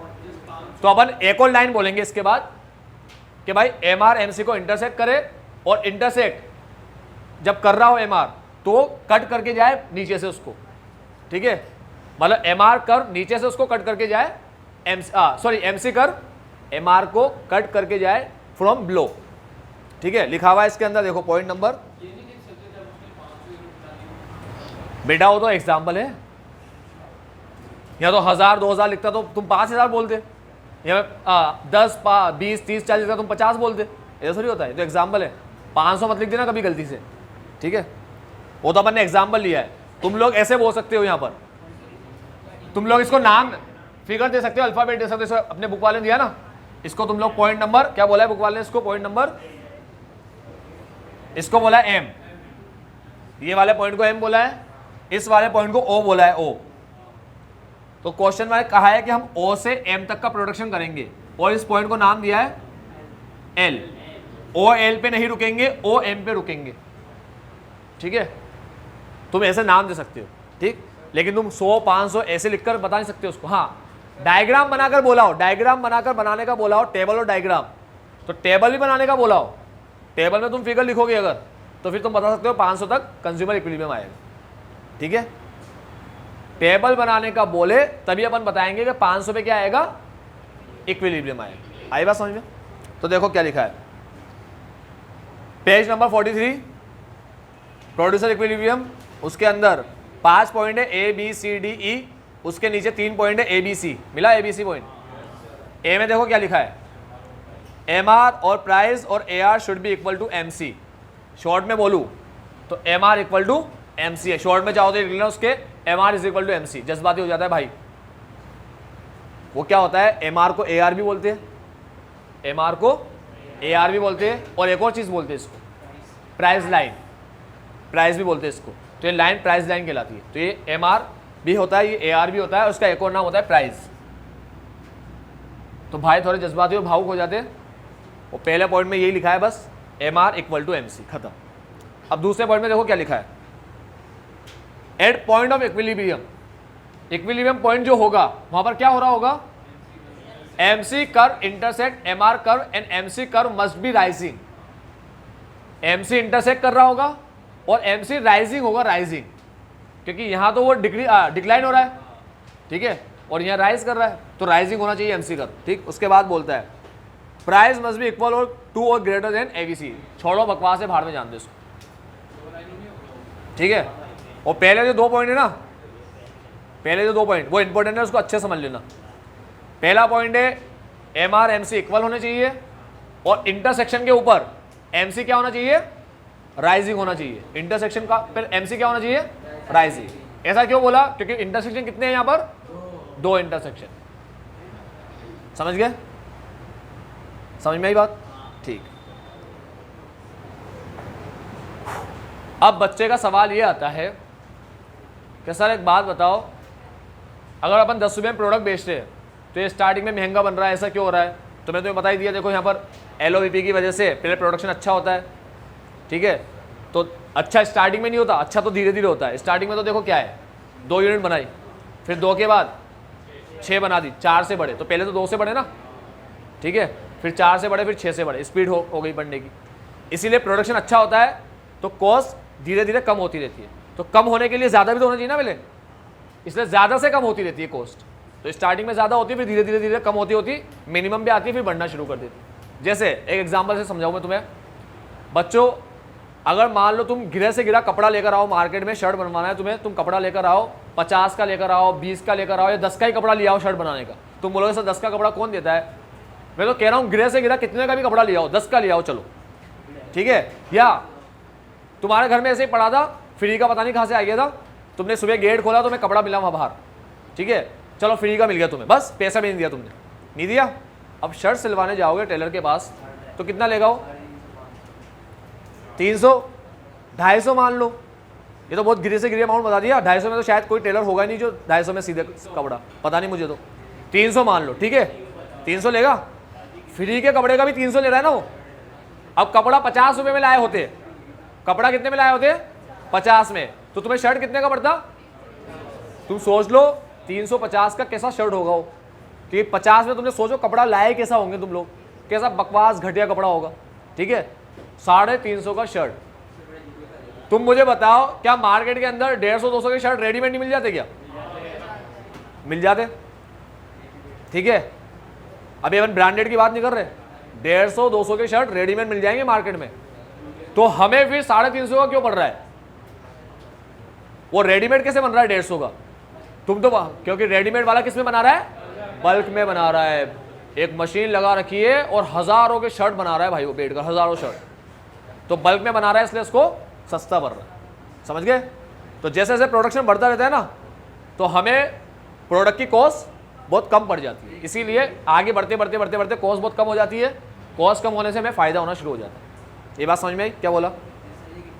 तो अपन एक और लाइन बोलेंगे इसके बाद कि भाई एम आर एम सी को इंटरसेक्ट करे, और इंटरसेक्ट जब कर रहा हो एम आर तो कट करके जाए नीचे से उसको, ठीक है, मतलब एम आर कर नीचे से उसको कट करके जाए, एम सी कर एम आर को कट करके जाए फ्रॉम बिलो, ठीक है, लिखा हुआ है इसके अंदर, देखो पॉइंट नंबर, बेटा वो तो एग्जाम्पल है, या तो 1000 2000 लिखता तो तुम 5000 बोलते, या 10 20 30 40 लिखता तुम 50 बोलते, ऐसा थोड़ी होता है, तो एग्जाम्पल है, 500 मत लिख देना कभी गलती से, ठीक है, वो तो अपन ने एग्जाम्पल लिया है। तुम लोग ऐसे बोल सकते हो, यहाँ पर तुम लोग इसको नाम फिगर दे सकते हो, अल्फाबेट दे सकते हो, अपने बुक वाले ने दिया ना, इसको तुम लोग पॉइंट नंबर क्या बोला है बुक वाले ने, इसको पॉइंट नंबर, इसको बोला है एम, ये वाले पॉइंट को एम बोला है, इस वाले पॉइंट को ओ बोला है, ओ। तो क्वेश्चन में कहा है कि हम ओ से एम तक का प्रोडक्शन करेंगे, और इस पॉइंट को नाम दिया है एल, ओ एल पे नहीं रुकेंगे, ओ एम पे रुकेंगे, ठीक है, तुम ऐसे नाम दे सकते हो, ठीक, लेकिन तुम 100 500 ऐसे लिखकर बता नहीं सकते उसको। हाँ, डायग्राम बनाकर बोला हो, डायग्राम बनाकर बनाने का बोला हो, टेबल और डायग्राम, तो टेबल भी बनाने का बोला हो, टेबल में तुम फिगर लिखोगे अगर, तो फिर तुम बता सकते हो 500 तक कंज्यूमर इक्विलिब्रियम आएगा, ठीक है, टेबल बनाने का बोले तभी अपन बताएंगे कि 500 पे क्या आएगा, इक्विलिब्रियम आएगा। आई बात समझ में? तो देखो क्या लिखा है, पेज नंबर 43, प्रोड्यूसर इक्विलिब्रियम, उसके अंदर 5 पॉइंट है, A B C D E, उसके नीचे 3 पॉइंट है, ए बी सी, मिला ए बी सी पॉइंट। ए में देखो क्या लिखा है, एम आर और प्राइस और A R should be equal to M C, short में बोलूँ तो M R equal to M C है, शॉर्ट में चाहो तो लिखना उसके M R is equal to M C, जज्बाती हो जाता है भाई, वो क्या होता है, एम आर को ए आर भी बोलते हैं, एम आर को ए आर भी बोलते हैं, और एक और चीज़ बोलते हैं इसको प्राइस लाइन, प्राइस भी बोलते हैं इसको, तो ये लाइन प्राइस लाइन कहलाती है। तो ये एम आर भी होता है, ये ए आर भी होता है, उसका एक और नाम होता है प्राइस। तो भाई थोड़े जज्बाती और भावुक हो जाते हैं, और पहले पॉइंट में यही लिखा है बस, M R equal to M C, खत्म। अब दूसरे पॉइंट में देखो क्या लिखा है, at point of equilibrium, equilibrium point जो होगा वहां पर क्या हो रहा होगा, M C curve intersect M R curve and M C curve must be rising, M C intersect कर रहा होगा और एम सी राइजिंग होगा, राइजिंग, क्योंकि यहां तो वो डिक्लाइन हो रहा है, ठीक है, और यहाँ राइज कर रहा है, तो राइजिंग होना चाहिए एम सी कर्व, ठीक। उसके बाद बोलता है प्राइस मस्ट बी इक्वल और टू और ग्रेटर देन एबीसी, छोड़ो बकवास है, बाहर में जान दो इसको, ठीक है। और पहले जो 2 पॉइंट है ना, पहले जो 2 पॉइंट वो इंपॉर्टेंट है, उसको अच्छे समझ लेना। पहला पॉइंट है M R M C equal होने चाहिए, और इंटरसेक्शन के ऊपर एम सी क्या होना चाहिए, राइजिंग होना चाहिए, इंटरसेक्शन का फिर एम सी क्या होना चाहिए, राइजिंग। ऐसा क्यों बोला, क्योंकि इंटरसेक्शन कितने हैं यहाँ पर, 2 इंटरसेक्शन, समझ गए, समझ में आई बात, ठीक। अब बच्चे का सवाल ये आता है कि सर एक बात बताओ, अगर अपन 10 रुपये में प्रोडक्ट बेचते हैं तो ये स्टार्टिंग में महंगा बन रहा है, ऐसा क्यों हो रहा है? तो मैं तुम्हें बता ही दिया, देखो यहाँ पर LOVP की वजह से पहले प्रोडक्शन अच्छा होता है, ठीक है, तो अच्छा स्टार्टिंग में नहीं होता, अच्छा तो धीरे धीरे होता है। स्टार्टिंग में तो देखो क्या है, 2 यूनिट बनाई, फिर 2 के बाद 6 बना दी, 4 से बढ़े, तो पहले तो 2 से बढ़े ना, ठीक है, फिर 4 से बढ़े, फिर 6 से बढ़े, स्पीड हो गई बढ़ने की। इसीलिए प्रोडक्शन अच्छा होता है तो कॉस्ट धीरे धीरे कम होती रहती है, तो कम होने के लिए ज़्यादा भी तो होना चाहिए ना पहले, इसलिए ज़्यादा से कम होती रहती है कॉस्ट। तो स्टार्टिंग में ज़्यादा होती है, फिर धीरे धीरे धीरे कम होती होती मिनिमम पे आती है, फिर बढ़ना शुरू कर देती। जैसे एक एग्जांपल से समझाऊँ मैं तुम्हें, बच्चों अगर मान लो तुम गिरे से गिरा कपड़ा लेकर आओ, मार्केट में शर्ट बनवाना है तुम्हें, तुम कपड़ा लेकर आओ, 50 का लेकर आओ, 20 का लेकर आओ, या 10 का ही कपड़ा ले आओ शर्ट बनाने का, तुम बोलोगे सर 10 का कपड़ा कौन देता है? मैं तो कह रहा हूँ गिरे से गिरा कितने का भी कपड़ा ले आओ, 10 का ले आओ, चलो ठीक है। या तुम्हारे घर में ऐसे ही पड़ा था, फ्री का पता नहीं कहाँ से आ गया था, तुमने सुबह गेट खोला तो मैं कपड़ा मिला वहाँ बाहर, ठीक है, चलो फ्री का मिल गया तुम्हें, बस पैसा भी नहीं दिया तुमने, नहीं दिया। अब शर्ट सिलवाने जाओगे टेलर के पास तो कितना लेगा वो? 300 250 मान लो, ये तो बहुत गिरे से गिरे अमाउंट बता दिया। 250 में तो शायद कोई टेलर होगा नहीं जो 250 में सीधे कपड़ा, पता नहीं मुझे, तो 300 मान लो, ठीक है, 300 लेगा। फ्री के कपड़े का भी 300 ले रहा है ना वो। अब कपड़ा 50 रुपये में लाए होते, कपड़ा कितने में लाए होते? 50 में, तो तुम्हें शर्ट कितने का पड़ता? तुम सोच लो 350 का कैसा शर्ट होगा वो, कि 50 में तुमने सोचो कपड़ा लाए कैसा होंगे तुम लोग, कैसा बकवास घटिया कपड़ा होगा, ठीक है। 350 का शर्ट, तुम मुझे बताओ क्या मार्केट के अंदर 150-200 के शर्ट रेडीमेड नहीं मिल जाते क्या? मिल जाते, ठीक है। अभी अपन ब्रांडेड की बात नहीं कर रहे, 150-200 के शर्ट रेडीमेड मिल जाएंगे मार्केट में। तो हमें फिर 350 का क्यों पड़ रहा है? वो रेडीमेड कैसे बन रहा है 150 का? तुम तो क्योंकि रेडीमेड वाला किस में बना रहा है? बल्क में बना रहा है, एक मशीन लगा रखी है और हजारों के शर्ट बना रहा है भाई, वो बैठ कर हजारों शर्ट, तो बल्क में बना रहा है इसलिए इसको सस्ता पड़ रहा है, समझ गए। तो जैसे जैसे प्रोडक्शन बढ़ता रहता है ना, तो हमें प्रोडक्ट की कॉस्ट बहुत कम पड़ जाती है, इसीलिए आगे बढ़ते बढ़ते बढ़ते बढ़ते कॉस्ट बहुत कम हो जाती है। कॉस्ट कम होने से हमें फ़ायदा होना शुरू हो जाता है। ये बात समझ में आई? क्या बोला?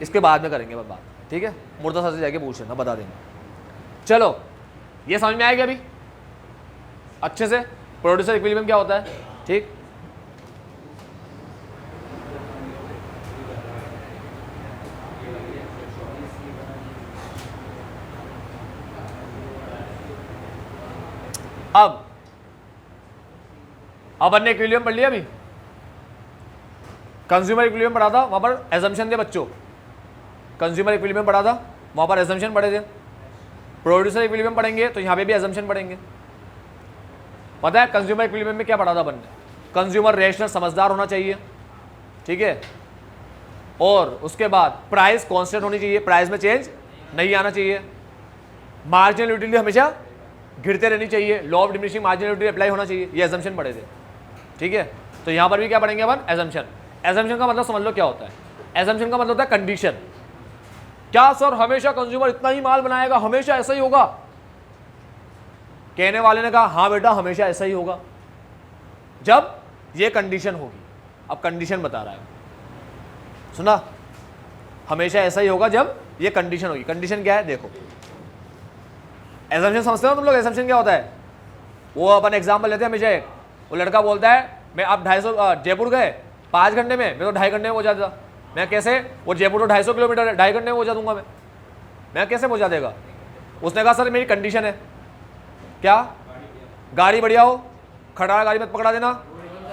इसके बाद में करेंगे बात, ठीक है। मुर्दा सर से जाके पूछ लेना, बता देंगे। चलो, ये समझ में आएगा अभी अच्छे से प्रोड्यूसर इक्विलिब्रियम क्या होता है, ठीक। अब हमने इक्विलिब्रियम पढ़ लिया। अभी कंज्यूमर इक्विलिब्रियम पढ़ा था, वहां पर एजम्पशन थे बच्चों। कंज्यूमर इक्विलिब्रियम पढ़ा था, वहां पर एजम्पशन पढ़े थे। प्रोड्यूसर इक्विलिब्रियम पढ़ेंगे तो यहां पे भी एजम्पशन पढ़ेंगे। पता है कंज्यूमर इक्विलिब्रियम में क्या पढ़ा था अपन ने? कंज्यूमर रेशनल, समझदार होना चाहिए, ठीक है। और उसके बाद प्राइस कांस्टेंट होनी चाहिए, प्राइस में चेंज नहीं आना चाहिए। मार्जिनल यूटिलिटी हमेशा गिरते रहनी चाहिए, law of diminishing marginal utility apply होना चाहिए। ये एजम्पशन पढ़े थे, ठीक है। तो यहां पर भी क्या पढ़ेंगे अपन? एजम्पशन। एजम्पशन का मतलब समझ लो क्या होता है। एजम्पशन का मतलब होता है कंडीशन। क्या सर हमेशा कंज्यूमर इतना ही माल बनाएगा, हमेशा ऐसा ही होगा? कहने वाले ने कहा हाँ बेटा हमेशा ऐसा ही होगा जब ये कंडीशन होगी। अब कंडीशन बता रहा है, सुना? हमेशा ऐसा ही होगा जब ये कंडीशन होगी। कंडीशन क्या है देखो, एजम्पशन समझते हो तुम लोग? एजम्पशन क्या होता है? वो अपन एग्जाम्पल लेते हैं हमेशा। एक वो लड़का बोलता है मैं अब 250 जयपुर गए 5 घंटे में, मैं तो 2.5 घंटे में पहुंचा था। मैं कैसे? वो जयपुर तो 250 किलोमीटर है, 2.5 घंटे में पहुंचा दूंगा मैं कैसे पहुंचा देगा? उसने कहा सर मेरी कंडीशन है। क्या? गाड़ी बढ़िया हो, खटारा गाड़ी मत पकड़ा देना,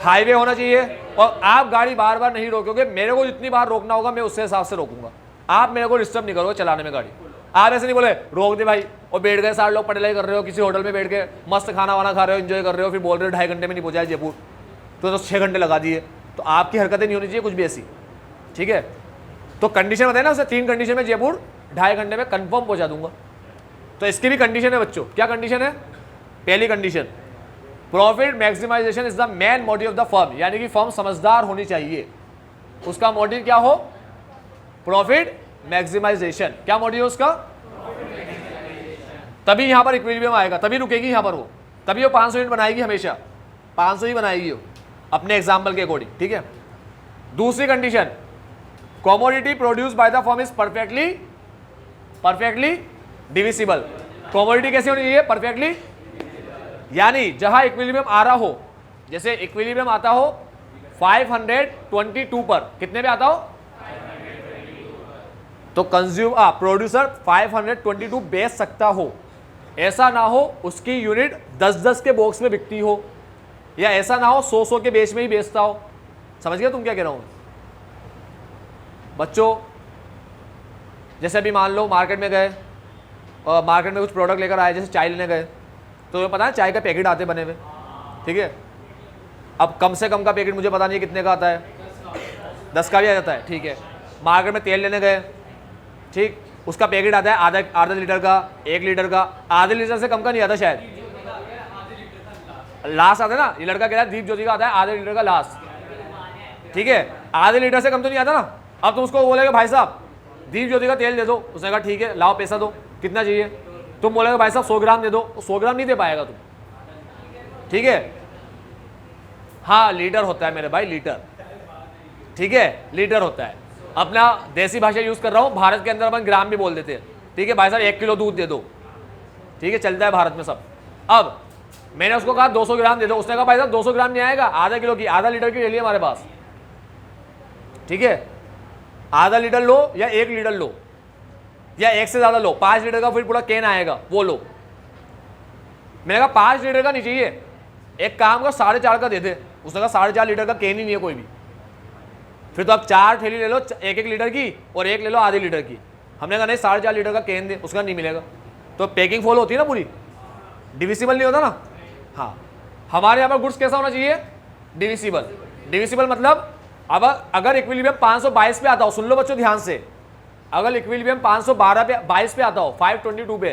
हाईवे होना चाहिए, और आप गाड़ी बार बार नहीं रोकोगे। मेरे को जितनी बार रोकना होगा मैं उससे हिसाब से रोकूंगा, आप मेरे को डिस्टर्ब नहीं करोगे चलाने में गाड़ी। आप ऐसे नहीं बोले रोक दे भाई और बैठ गए 60 लोग पढ़ाई कर रहे हो, किसी होटल में बैठ के मस्त खाना वाना खा रहे हो, एंजॉय कर रहे हो, फिर बोल रहे हो 2.5 घंटे में नहीं पहुंचाया जयपुर, तो 6 घंटे लगा दिए। तो आपकी हरकतें नहीं होनी चाहिए कुछ भी ऐसी, ठीक है। तो कंडीशन बताए ना, उसे 3 कंडीशन में जयपुर 2.5 घंटे में कंफर्म पहुंचा दूंगा। तो इसकी भी कंडीशन है बच्चों। क्या कंडीशन है? पहली condition, profit maximisation is the main motive of the firm, यानी कि फर्म समझदार होनी चाहिए। उसका मोटिव क्या हो? Profit maximisation. क्या मोटिव है उसका? तभी यहां पर इक्विलिब्रियम आएगा, तभी रुकेगी यहां पर वो, तभी वो 500 यूनिट बनाएगी, हमेशा 500 ही बनाएगी वो अपने एग्जाम्पल के अकॉर्डिंग, ठीक है। दूसरी condition, commodity produce by the firm is perfectly divisible. Commodity कैसी होनी चाहिए? परफेक्टली, यानी जहां इक्विलिब्रियम आ रहा हो, जैसे इक्विलिब्रियम आता हो 522 पर, कितने पे आता हो? तो प्रोड्यूसर 522 बेच सकता हो। ऐसा ना हो उसकी यूनिट 10-10 के बॉक्स में बिकती हो, या ऐसा ना हो 100-100 के बेच में ही बेचता हो। समझ गए तुम क्या कह रहा हूं बच्चों? जैसे अभी मान लो मार्केट में गए और मार्केट में कुछ प्रोडक्ट लेकर आए, जैसे चाय लेने गए, तो तुम्हें पता है चाय का पैकेट आते बने हुए, ठीक है। अब कम से कम का पैकेट मुझे पता नहीं है कितने का आता है, 10 का भी आ जाता है, ठीक है। मार्केट में तेल लेने गए, ठीक, उसका पैकेट आता है आधा लीटर का, 1 लीटर का, आधे लीटर से कम का नहीं आता शायद, लास्ट आता है ना। ये लड़का कह रहा है दीप ज्योति का आता है आधे लीटर का लास्ट, ठीक है। आधे लीटर से कम तो नहीं आता ना। अब तुम उसको बोलेगे भाई साहब दीप ज्योति का तेल दे दो, उसने कहा ठीक है लाओ पैसा दो, कितना चाहिए? तुम बोलेगे भाई साहब 100 ग्राम दे दो, तो 100 ग्राम नहीं दे पाएगा तुम, ठीक है। हाँ लीटर होता है मेरे भाई, लीटर, ठीक है, लीटर होता है। अपना देसी भाषा यूज कर रहा हूँ, भारत के अंदर अपन ग्राम भी बोल देते हैं, ठीक है। भाई साहब 1 किलो दूध दे दो, ठीक है, चलता है भारत में सब। अब मैंने उसको कहा 200 ग्राम दे दो, उसने कहा भाई साहब 200 ग्राम नहीं आएगा, आधा किलो की, आधा लीटर की ले लिया हमारे पास, ठीक है। आधा लीटर लो या 1 लीटर लो या 1 से ज्यादा लो, 5 लीटर का फिर पूरा कैन आएगा वो लो। मैंने कहा 5 लीटर का नहीं चाहिए, एक काम का 4.5 का दे दे, उसने कहा 4.5 लीटर का केन ही नहीं है कोई भी, फिर तो आप 4 थैली ले लो 1-1 लीटर की और 1 ले लो आधे लीटर की। हमने कहा नहीं 4.5 लीटर का केन दे, उसका नहीं मिलेगा। तो पैकिंग फॉलो होती है ना पूरी, डिविजिबल नहीं होता ना। हाँ, हमारे यहाँ पर गुड्स कैसा होना चाहिए, डिविजिबल। डिविजिबल मतलब अब अगर इक्विलिब्रियम 522 पे आता हो, सुन लो बच्चों ध्यान से, अगर इक्विलिब्रियम 512 पे 22 पे आता हो 522 पे,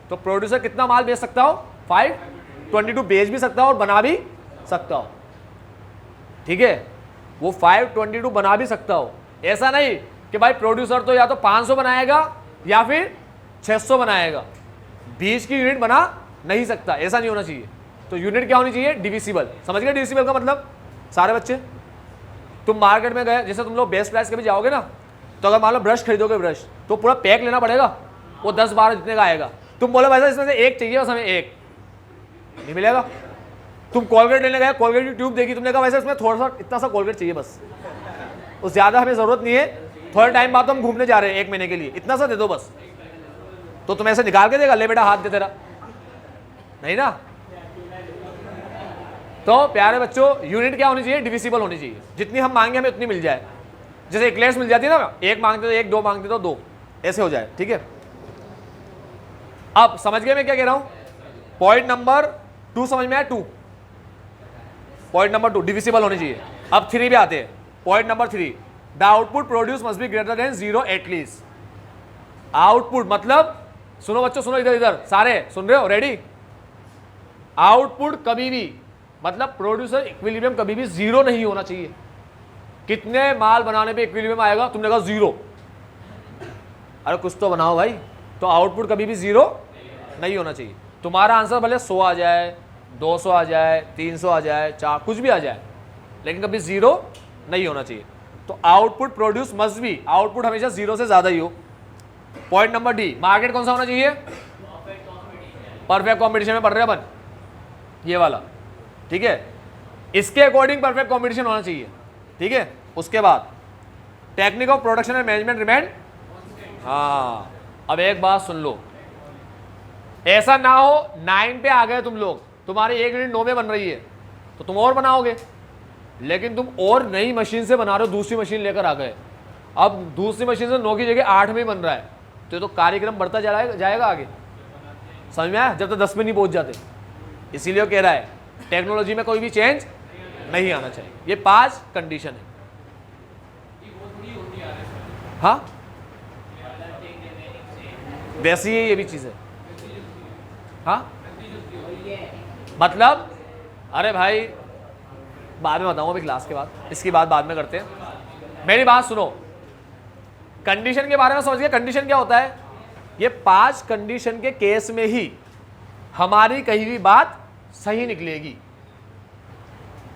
तो प्रोड्यूसर कितना माल बेच सकता हो, 522 बेच भी सकता हो और बना भी सकता हो। ठीक है, वो 522 बना भी सकता हो। ऐसा नहीं कि भाई प्रोड्यूसर तो या तो 500 बनाएगा या फिर 600 बनाएगा, 20 की यूनिट बना नहीं सकता, ऐसा नहीं होना चाहिए। तो यूनिट क्या होनी चाहिए, डिविजिबल। समझ गए डिविजिबल का मतलब सारे बच्चे? तुम मार्केट में गए, जैसे तुम लोग बेस्ट प्राइस के भी जाओगे ना, तो अगर मान लो ब्रश खरीदोगे, ब्रश तो पूरा पैक लेना पड़ेगा, वो 10-12 जितने का आएगा। तुम बोले भाई इसमें से एक चाहिए, बस हमें एक, नहीं मिलेगा। तुम कोलगेट लेने गए, कोलगेट की ट्यूब देखी, तुमने कहा वैसे इसमें थोड़ा सा इतना सा कोलगेट चाहिए बस, उस ज़्यादा हमें ज़रूरत नहीं है, थोड़े टाइम बाद तो हम घूमने जा रहे हैं 1 महीने के लिए, इतना सा दे दो बस। तो तुम ऐसे निकाल के देगा, ले बेटा हाथ दे तेरा, नहीं ना। तो प्यारे बच्चों, यूनिट क्या होनी चाहिए, डिविजिबल होनी चाहिए। जितनी हम मांगे हमें उतनी मिल जाए। जैसे इक्लेयर्स मिल जाती है ना, एक मांगते तो एक, 2 मांगते तो 2, ऐसे हो जाए। ठीक है, अब समझ गए मैं क्या कह रहा हूं? पॉइंट नंबर 2 समझ में आया? 2 पॉइंट नंबर 2 डिविजिबल होनी चाहिए। अब 3 भी आते हैं। Point number 3, the output produce must be greater than 0 at least. Output मतलब, सुनो बच्चों सुनो, इधर इधर सारे सुन रहे हो, रेडी? आउटपुट कभी भी मतलब प्रोड्यूसर इक्विलिब्रियम कभी भी 0 नहीं होना चाहिए। कितने माल बनाने पे इक्विलिब्रियम आएगा? तुमने कहा 0, अरे कुछ तो बनाओ भाई। तो आउटपुट कभी भी 0 नहीं होना चाहिए। तुम्हारा आंसर भले 100 आ जाए, 200 आ जाए, 300 आ जाए, 4 कुछ भी आ जाए, लेकिन कभी 0 नहीं होना चाहिए। तो output produce must be, output हमेशा 0 से ज्यादा ही हो। पॉइंट नंबर डी, मार्केट कौन सा होना चाहिए? परफेक्ट कॉम्पिटिशन में पढ़ रहे अपन, ये वाला। ठीक है, इसके अकॉर्डिंग परफेक्ट कॉम्पिटिशन होना चाहिए। ठीक है, उसके बाद technique of production and management remain. हाँ, अब एक बात सुन लो, ऐसा ना हो 9 पे आ गए तुम लोग, तुम्हारी 1 यूनिट 9 में बन रही है, तो तुम और बनाओगे, लेकिन तुम और नई मशीन से बना रहे हो, दूसरी मशीन लेकर आ गए, अब दूसरी मशीन से 9 की जगह 8 में ही बन रहा है, तो ये तो कार्यक्रम बढ़ता जाएगा आगे। समझ में आया? जब तक 10 में नहीं पहुंच जाते। इसीलिए कह रहा है टेक्नोलॉजी में कोई भी चेंज नहीं आना चाहिए। ये 5 कंडीशन है। हाँ, वैसी ही ये भी चीज है। हाँ, मतलब अरे भाई बाद में बताऊंगा, अभी क्लास के बाद, इसकी बात बाद में करते हैं। मेरी बात सुनो, कंडीशन के बारे में समझ गए? कंडीशन क्या होता है? ये 5 कंडीशन के केस में ही हमारी कही हुई बात सही निकलेगी।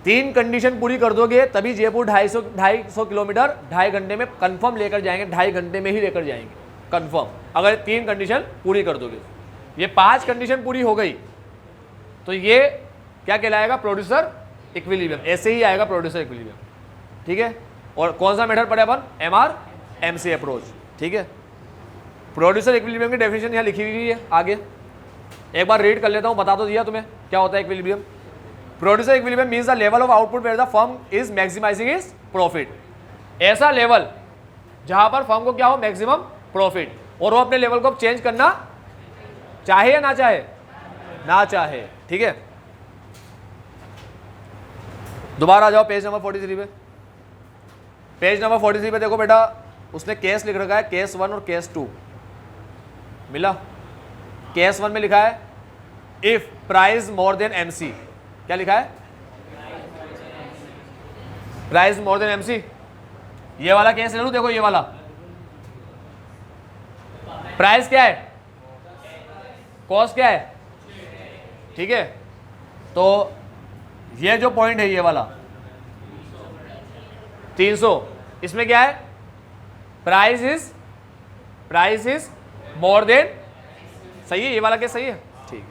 3 कंडीशन पूरी कर दोगे तभी जयपुर 250 किलोमीटर 2.5 घंटे में कंफर्म लेकर जाएंगे, 2.5 घंटे में ही लेकर जाएंगे कंफर्म, अगर 3 कंडीशन पूरी कर दोगे। ये 5 कंडीशन पूरी हो गई तो ये क्या कहलाएगा? Producer equilibrium. ऐसे ही आएगा प्रोड्यूसर इक्विलिब्रियम। ठीक है, और कौन सा मेथड पढ़े अपन? MR/MC approach. ठीक है, प्रोड्यूसर इक्विलिब्रियम की डेफिनेशन यहाँ लिखी हुई है आगे, एक बार रीड कर लेता हूँ, बता तो दिया तुम्हें क्या होता है equilibrium. Producer equilibrium means the level of output where the firm is maximising is profit. ऐसा लेवल जहां पर फर्म को क्या हो? मैक्सिमम प्रॉफिट, और वो अपने लेवल को चेंज करना चाहे या ना चाहे? ना चाहे। ठीक है, दोबारा आ जाओ पेज नंबर 43 पे। पेज नंबर 43 पे देखो बेटा, उसने केस लिख रखा है, केस 1 और केस 2 मिला। केस 1 में लिखा है if price more than MC। क्या लिखा है? Price more than MC। ये वाला केस ले लूं, देखो ये वाला प्राइस क्या है, कॉस्ट क्या है। ठीक है, तो ये जो पॉइंट है ये वाला 300, इसमें क्या है? Price is more than. सही है, ये वाला केस सही है। ठीक है,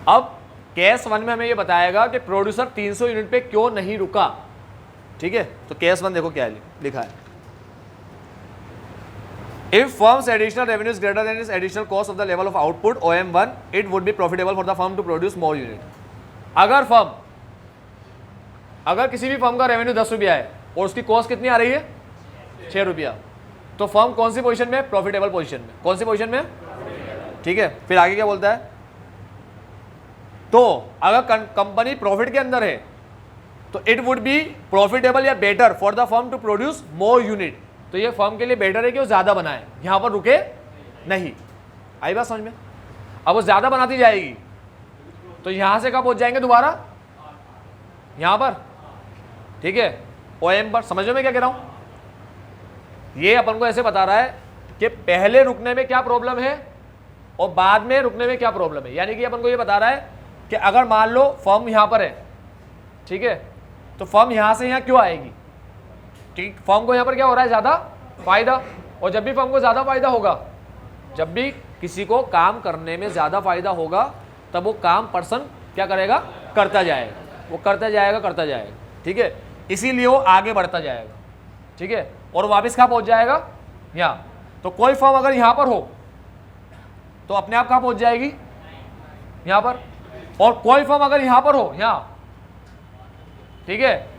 अब केस 1 में हमें ये बताएगा कि प्रोड्यूसर 300 यूनिट पे क्यों नहीं रुका। ठीक है, तो केस 1 देखो क्या है लिखा है, if firm's additional revenue is greater than its additional cost of the level of output OM1, it would be profitable for the firm to produce more unit। अगर किसी भी फर्म का रेवेन्यू 10 रुपया है और उसकी कॉस्ट कितनी आ रही है 6 रुपया, तो फर्म कौन सी पोजीशन में? प्रॉफिटेबल पोजीशन में। कौन सी पोजीशन में? ठीक है। फिर आगे क्या बोलता है? तो अगर कंपनी प्रॉफिट के अंदर है तो इट वुड बी प्रॉफिटेबल या better for the firm to produce more unit. तो ये फर्म के लिए बेटर है कि वो ज्यादा बनाए, यहां पर रुके नहीं। आई बात समझ में? अब वो ज्यादा बनाती जाएगी तो यहां से कब पहुंच जाएंगे? दोबारा यहां पर। ठीक है, ओएम पर। समझ में क्या कह रहा हूं? ये अपन को ऐसे बता रहा है कि पहले रुकने में क्या प्रॉब्लम है और बाद में रुकने में क्या प्रॉब्लम है। यानी कि अपन को ये बता रहा है कि अगर मान लो फर्म यहां पर है, ठीक है, तो फर्म यहां से यहां क्यों आएगी? ठीक, फर्म को यहां पर क्या हो रहा है? ज्यादा फायदा। और जब भी फर्म को ज्यादा फायदा होगा, जब भी किसी को काम करने में ज्यादा फायदा होगा, तब वो काम पर्सन क्या करेगा? करता जाएगा। वो करता जाएगा। ठीक है, इसीलिए वो आगे बढ़ता जाएगा। ठीक है, और वापस कहाँ पहुंच जाएगा? यहाँ। तो कोई फर्म अगर यहां पर हो तो अपने आप कहाँ पहुंच जाएगी? यहां पर। और कोई फर्म अगर यहां पर हो, यहां, ठीक है,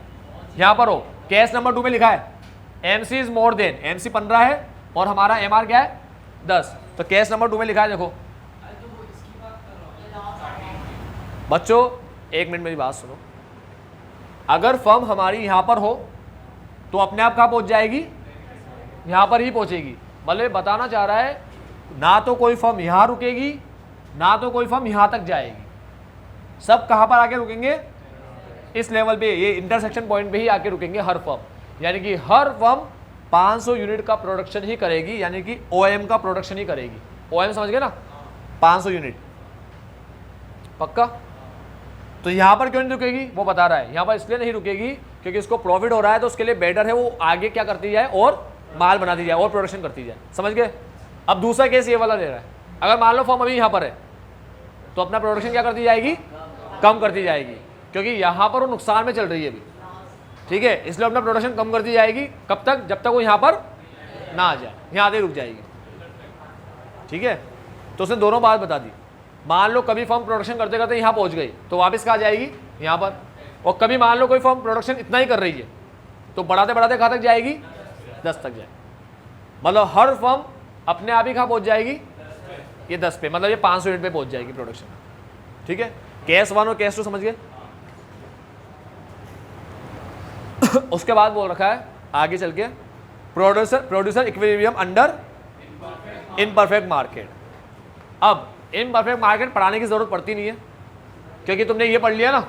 यहां पर हो, केस नंबर 2 में लिखा है MC is more than, MC 15 है और हमारा एमआर क्या है? 10। तो केस नंबर 2 में लिखा है, देखो बच्चों, एक मिनट मेरी बात सुनो। अगर फर्म हमारी यहां पर हो तो अपने आप कहाँ पहुंच जाएगी? यहां पर ही पहुंचेगी। मतलब बताना चाह रहा है ना तो कोई फर्म यहां रुकेगी, ना तो कोई फर्म यहां तक जाएगी। सब कहां पर आके रुकेंगे? इस लेवल पे, ये इंटरसेक्शन पॉइंट पे ही आके रुकेंगे हर फर्म। यानी कि हर फर्म 500 यूनिट का प्रोडक्शन ही करेगी, यानी कि ओएम का प्रोडक्शन ही करेगी। ओएम समझ गए ना? 500 यूनिट पक्का। तो यहां पर क्यों नहीं रुकेगी? वो बता रहा है यहां पर इसलिए नहीं रुकेगी क्योंकि इसको प्रॉफिट हो रहा है, तो उसके लिए बेटर है वो आगे क्या करती जाए और माल बनाती जाए और प्रोडक्शन करती जाए। समझ गए? अब दूसरा केस ये वाला ले रहा है। अगर मान लो फर्म अभी यहां पर है तो अपना प्रोडक्शन क्या करती जाएगी? कम करती जाएगी, क्योंकि यहां पर वो नुकसान में चल रही है अभी। ठीक है, इसलिए अपना प्रोडक्शन कम करती जाएगी। कब तक? जब तक वो यहां पर ना आ जाए, यहां आते रुक जाएगी। ठीक है, तो उसने दोनों बात बता दी। मान लो कभी फर्म प्रोडक्शन करते करते यहां पहुंच गई तो वापस कहाँ जाएगी? यहां पर। और कभी मान लो कोई फर्म प्रोडक्शन इतना ही कर रही है तो बढ़ाते बढ़ाते कहाँ तक जाएगी? 10 तक जाएगी। मतलब हर फर्म अपने आप ही कहाँ पहुंच जाएगी? ये 10 पे, मतलब ये 500 यूनिट पे पहुंच जाएगी प्रोडक्शन। ठीक है, केस 1 और केस 2 समझ गए? उसके बाद बोल रखा है आगे चल के producer equilibrium under imperfect market. अब इनपरफेक्ट मार्केट पढ़ाने की जरूरत पड़ती नहीं है क्योंकि तुमने ये पढ़ लिया ना।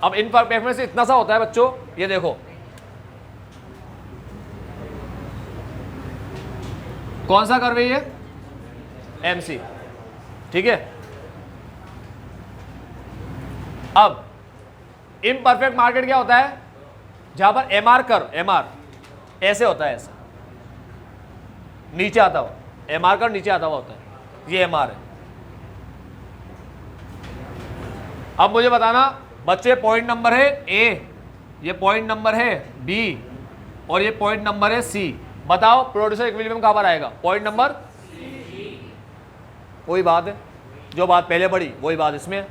अब इनपरफेक्ट में से इतना सा होता है बच्चों, ये देखो कौन सा कर्व है ये? एमसी। ठीक है, अब इनपरफेक्ट मार्केट क्या होता है? जहां पर एमआर कर्व, एमआर ऐसे होता है, ऐसा नीचे आता हुआ, एमआर कर्व नीचे आता हुआ होता है, ये एमआर है। अब मुझे बताना बच्चे, पॉइंट नंबर है ए, ये पॉइंट नंबर है बी और ये पॉइंट नंबर है सी। बताओ प्रोड्यूसर इक्विलिब्रियम कहां पर आएगा? Point number C. वही बात है, जो बात पहले पढ़ी वही बात इसमें है।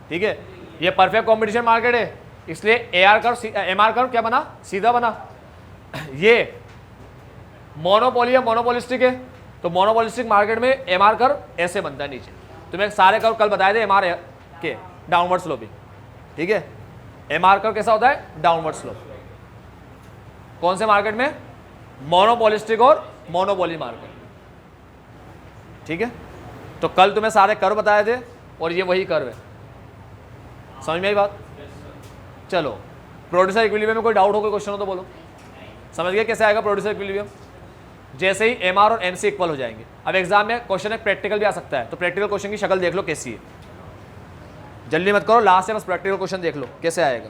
ठीक है, ये परफेक्ट कंपटीशन मार्केट है, इसलिए एआर कर्व, एमआर कर्व क्या बना? सीधा बना। ये मोनोपोली या मोनोपोलिस्टिक है, तो मोनोपोलिस्टिक मार्केट में एमआर कर्व ऐसे बनता है नीचे। तुम्हें सारे कर्व कल बताए थे एमआर के डाउनवर्ड स्लोपिंग। ठीक है, एमआर कर्व कैसा होता है? Downward slope. कौन से मार्केट में? मोनोपोलिस्टिक और मोनोपोली मार्केट। ठीक है, तो कल तुम्हें सारे कर्व बताए थे और ये वही कर्व है। समझ में आई बात? चलो, प्रोड्यूसर इक्विलिब्रियम में कोई डाउट हो, कोई क्वेश्चन हो तो बोलो। समझ गए कैसे आएगा प्रोड्यूसर इक्विलिब्रियम? जैसे ही एमआर और एमसी इक्वल हो जाएंगे। अब एग्जाम में क्वेश्चन है प्रैक्टिकल भी आ सकता है, तो प्रैक्टिकल क्वेश्चन की शक्ल देख लो कैसी है। जल्दी मत करो, लास्ट में बस प्रैक्टिकल क्वेश्चन देख लो कैसे आएगा।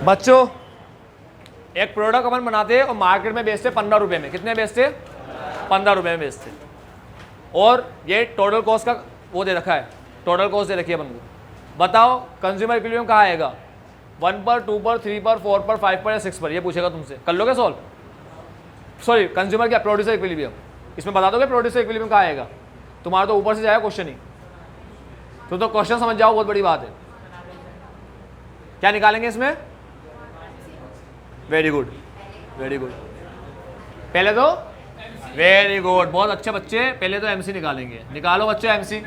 बच्चों एक प्रोडक्ट अपन बनाते हैं और मार्केट में बेचते 15 रुपये में। कितने बेचते? 15 रुपये में बेचते। और ये टोटल कॉस्ट का वो दे रखा है, टोटल कॉस्ट दे रखी है अपन को। बताओ कंज्यूमर इक्विलिब्रियम कहाँ आएगा? 1 पर, 2 पर, 3 पर, 4 पर, 5 पर या 6 पर? ये पूछेगा तुमसे, कर लोगे सॉल्व? सॉरी कंज्यूमर क्या, प्रोड्यूसर इक्विलिब्रियम। इसमें बता दोगे प्रोड्यूसर इक्विलिब्रियम कहाँ आएगा? तुम्हारा तो ऊपर से जाएगा क्वेश्चन ही, तो क्वेश्चन समझ जाओ, बहुत बड़ी बात है। क्या निकालेंगे इसमें? Very good, very good. पहले तो वेरी गुड, बहुत अच्छे बच्चे। पहले तो एमसी निकालेंगे। निकालो बच्चे एमसी।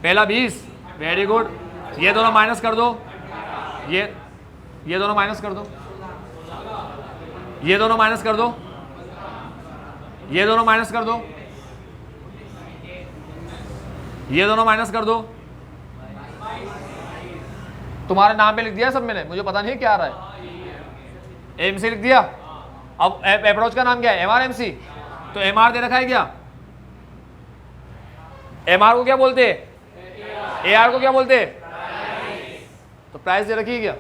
पहला 20, वेरी गुड। ये दोनों माइनस कर दो, ये दोनों माइनस कर दो, ये दोनों माइनस कर दो, ये दोनों माइनस कर दो, ये दोनों माइनस कर दो। तुम्हारे नाम पे लिख दिया सब मैंने, मुझे पता नहीं क्या आ रहा है। एमसी लिख दिया। अब अप्रोच का नाम क्या है? MR MC. तो एमआर दे रखा है क्या? एमआर को क्या बोलते हैं? एआर को क्या बोलते हैं? तो प्राइस दे रखी है क्या?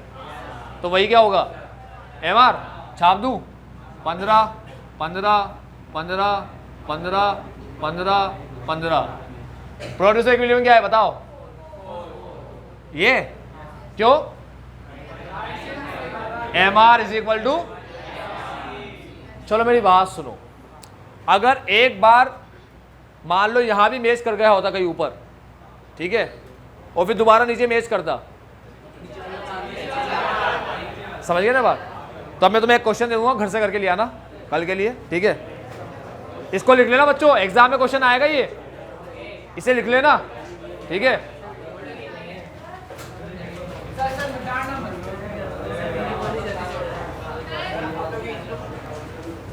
तो वही क्या होगा? एमआर। छाप दूं? 15 15 15 15 15 15। प्रोड्यूसर इक्विलिब्रियम क्या है बताओ? ये क्यों? एमआर इज इक्वल टू, चलो मेरी बात सुनो, अगर एक बार मान लो यहां भी मैच कर गया होता कहीं ऊपर, ठीक है, और फिर दोबारा नीचे मैच करता, समझ गए ना बात? तो अब मैं तुम्हें एक क्वेश्चन दे दूंगा, घर से करके ले आना कल के लिए, ठीक है? इसको लिख लेना बच्चों, एग्जाम में क्वेश्चन आएगा ये, इसे लिख लेना, ठीक है?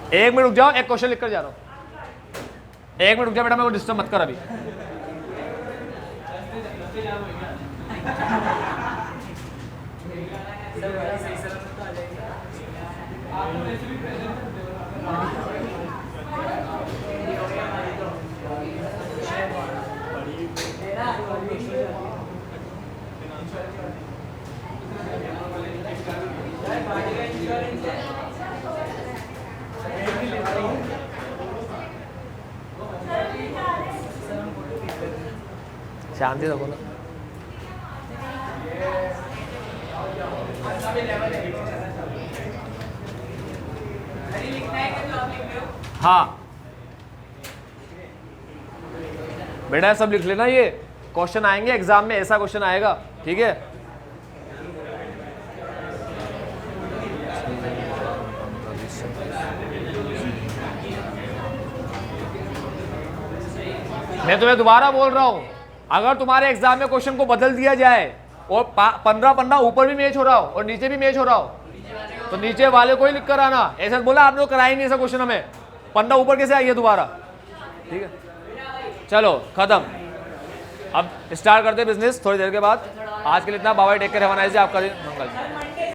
एक मिनट रुक जाओ, एक क्वेश्चन लिख कर जा रहा हूं। एक मिनट रुक जाओ बेटा, मेरे को डिस्टर्ब मत कर अभी। शांति रखो ना। हाँ बेटा सब लिख लेना, ये क्वेश्चन आएंगे एग्जाम में, ऐसा क्वेश्चन आएगा, ठीक है? मैं तुम्हें दोबारा बोल रहा हूं, अगर तुम्हारे एग्जाम में क्वेश्चन को बदल दिया जाए और 15 पन्ना ऊपर भी मैच हो रहा हो और नीचे भी मैच हो रहा हो, तो नीचे वाले को ही लिख कर आना। ऐसा बोला आपने तो कराया नहीं ऐसा क्वेश्चन, हमें पन्ना ऊपर कैसे आई है दोबारा, ठीक है? चलो खत्म, अब स्टार्ट करते बिजनेस थोड़ी देर के बाद। आज के लिए इतना, bye bye, take care, have a nice day. आपका दिन मंगल।